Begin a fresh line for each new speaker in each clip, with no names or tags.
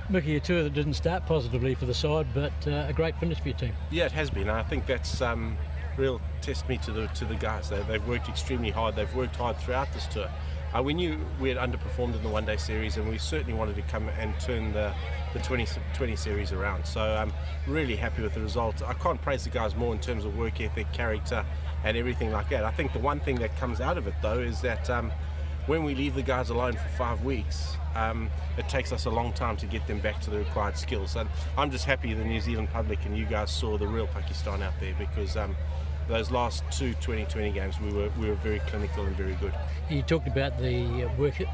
Mickey, a tour that didn't start positively for the side, but a great finish for your team.
Yeah, it has been. I think that's real testimony to the guys. They've worked extremely hard. They've worked hard throughout this tour. We knew we had underperformed in the one-day series, and we certainly wanted to come and turn the 20 series around. So I'm really happy with the result. I can't praise the guys more in terms of work ethic, character, and everything like that. I think the one thing that comes out of it, though, is that when we leave the guys alone for 5 weeks, it takes us a long time to get them back to the required skills. And I'm just happy the New Zealand public and you guys saw the real Pakistan out there, because those last two 2020 games we were very clinical and very good.
You talked about the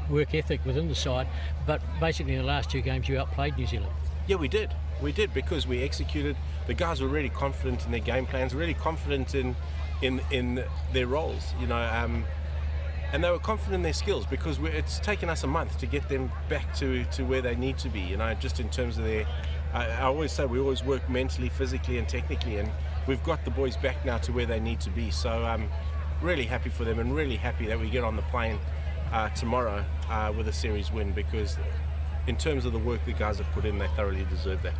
work ethic within the side, but basically in the last 2 games you outplayed New Zealand.
Yeah, we did. We did, because we executed. The guys were really confident in their game plans, really confident in their roles, you know, and they were confident in their skills, because it's taken us a month to get them back to where they need to be, you know, just in terms of their. I always say we always work mentally, physically, and technically, and we've got the boys back now to where they need to be. So I'm really happy for them, and really happy that we get on the plane tomorrow with a series win, because in terms of the work the guys have put in, they thoroughly deserve that.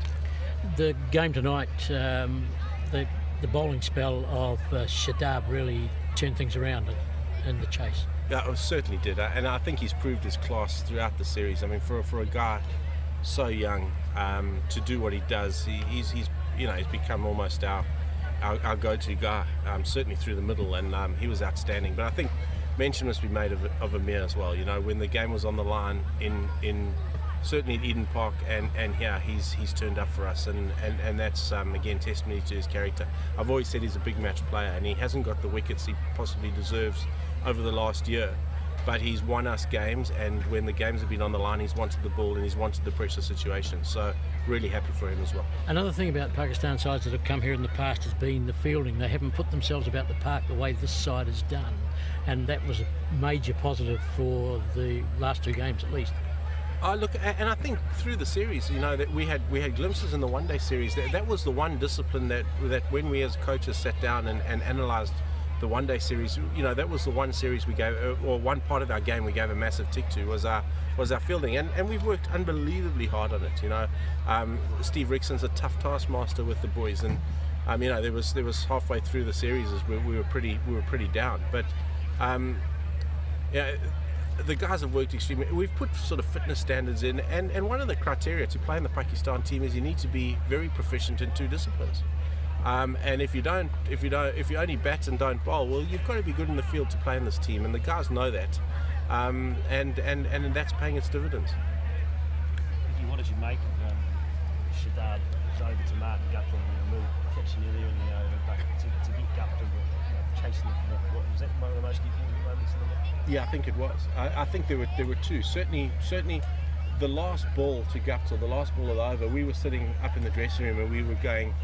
The game tonight, the bowling spell of Shadab really turned things around in the chase.
Yeah, it certainly did, and I think he's proved his class throughout the series. I mean, for a guy so young to do what he does, he's become almost our go-to guy, certainly through the middle, and he was outstanding. But I think mention must be made of Amir as well. You know, when the game was on the line in certainly at Eden Park and here, he's turned up for us, and that's again testimony to his character. I've always said he's a big match player, and he hasn't got the wickets he possibly deserves over the last year, but he's won us games, and when the games have been on the line, he's wanted the ball and he's wanted the pressure situation. So really happy for him as well.
Another thing about Pakistan sides that have come here in the past has been the fielding. They haven't put themselves about the park the way this side has done, and that was a major positive for the last 2 games at least.
Look, and I think through the series, you know, that we had glimpses in the one-day series. That was the one discipline that when we as coaches sat down and analysed the one-day series, you know, that was the one series we gave, or one part of our game we gave a massive tick to, was our fielding, and we've worked unbelievably hard on it. You know, Steve Rickson's a tough taskmaster with the boys, and you know, there was halfway through the series as we were pretty down, but yeah. The guys have worked extremely. We've put sort of fitness standards in, and one of the criteria to play in the Pakistan team is you need to be very proficient in 2 disciplines. And if you only bat and don't bowl, well, you've got to be good in the field to play in this team, and the guys know that, and that's paying its dividends.
What did you make of Shadab over to Mark and Guptill, Mill catching earlier in the over, but to beat Guptill, chasing it? Was that one of the most difficult moments in the match?
Yeah, I think it was. I think there were 2. Certainly the last ball to Guptill, the last ball of the over, we were sitting up in the dressing room and we were going,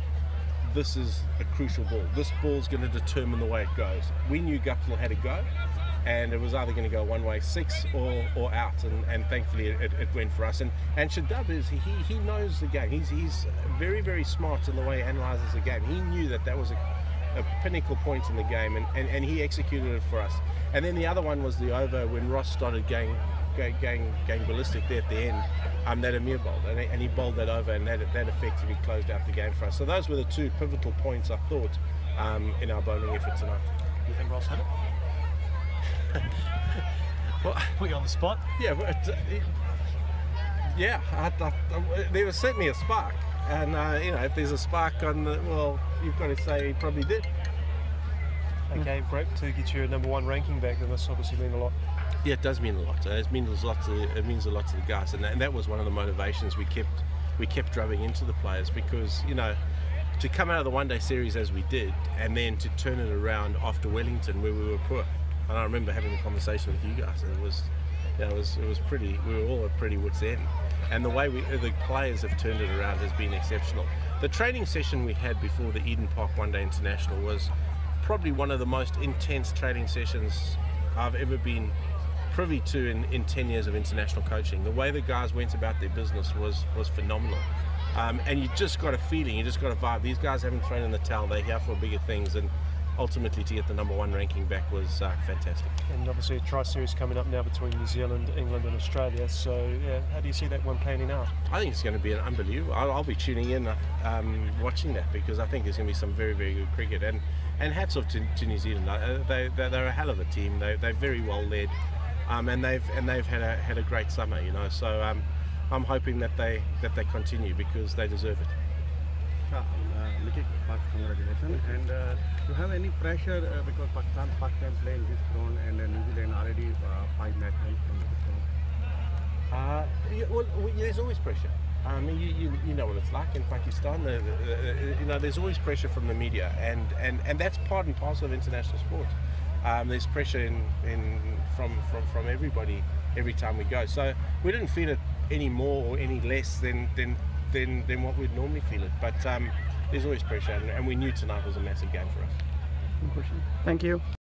this is a crucial ball. This ball's going to determine the way it goes. We knew Guptill had to go, and it was either going to go one way, 6 or out, and thankfully it went for us. And Shadab he knows the game. He's very, very smart in the way he analyses the game. He knew that was a pinnacle point in the game, and he executed it for us. And then the other one was the over when Ross started going ballistic there at the end, that Amir bowled, and he bowled that over, and that effectively closed out the game for us. So those were the 2 pivotal points, I thought, in our bowling effort tonight.
Do you think Ross had it?
Well,
put you on the spot.
Yeah, there was certainly a spark, and you know, if there's a spark well, you've got to say he probably did.
Okay, great to get your #1 ranking back, then this obviously mean a lot.
Yeah, it does mean a lot. It means a lot to the guys, and that was one of the motivations we kept drubbing into the players, because, you know, to come out of the one-day series as we did, and then to turn it around after Wellington where we were poor. And I remember having a conversation with you guys, and it was pretty. We were all at pretty wit's end, and the way the players have turned it around has been exceptional. The training session we had before the Eden Park One-Day International was probably one of the most intense training sessions I've ever been privy to in 10 years of international coaching. The way the guys went about their business was phenomenal, and you just got a feeling, you just got a vibe. These guys haven't thrown in the towel. They're here for bigger things, and ultimately to get the #1 ranking back was fantastic.
And obviously a tri-series coming up now between New Zealand, England and Australia, so yeah, how do you see that one panning out?
I think it's going to be unbelievable. I'll be tuning in watching that, because I think there's going to be some very, very good cricket, and hats off to New Zealand. They're a hell of a team. They're very well led, and they've had a great summer, you know, so I'm hoping that they continue, because they deserve it.
Mickey, congratulations. And do you have any pressure because Pakistan first time playing this ground, and New Zealand already 5 matches in this ground?
There's always pressure. You know what it's like in Pakistan. You know, there's always pressure from the media, and that's part and parcel of international sport. There's pressure from everybody every time we go. So we didn't feel it any more or any less than what we'd normally feel it. But there's always pressure, and we knew tonight was a massive game for us.
Thank you.